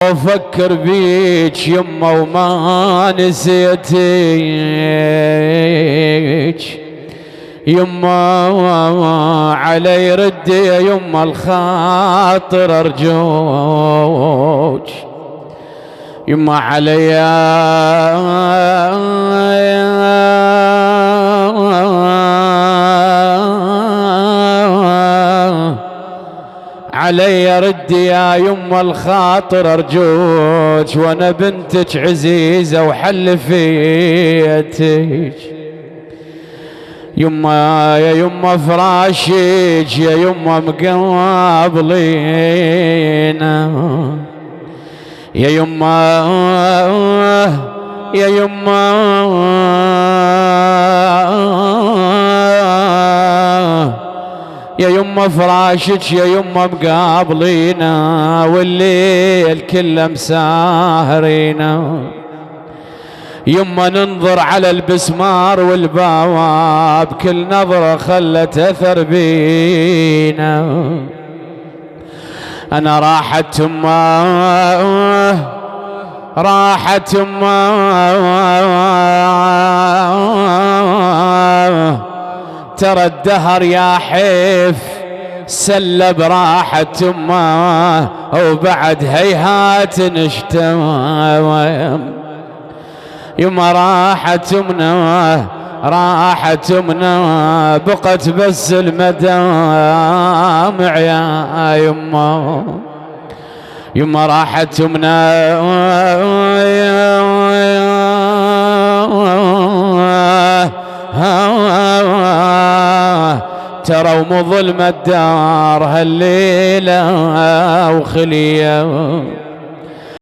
وافكر بيك يمه وما نسيتك يمه، علي ردي يا يمه الخاطر ارجوك يمه، علي علي ردي يا يمه الخاطر ارجوك، وانا بنتك عزيزه وحلفيتك يمه، يا يمه فراشك يا يمه مقابلينا يا يمه، يا يمه يا يمه فراشك يا يمه مقابلينا، والليل كله مساهرينا يمه، ننظر على البسمار والبواب كل نظرة خلت أثر بينا. أنا راحت يمه، راحت يمه، ترى الدهر يا حيف سلب راحت يمه، وبعد هيهات نشتم يما، راحت يمنا راحت يمنا، بقت بس المدامع يا يما، يما راحت يمنا ترى ومظلمة الدار هالليلة وخليه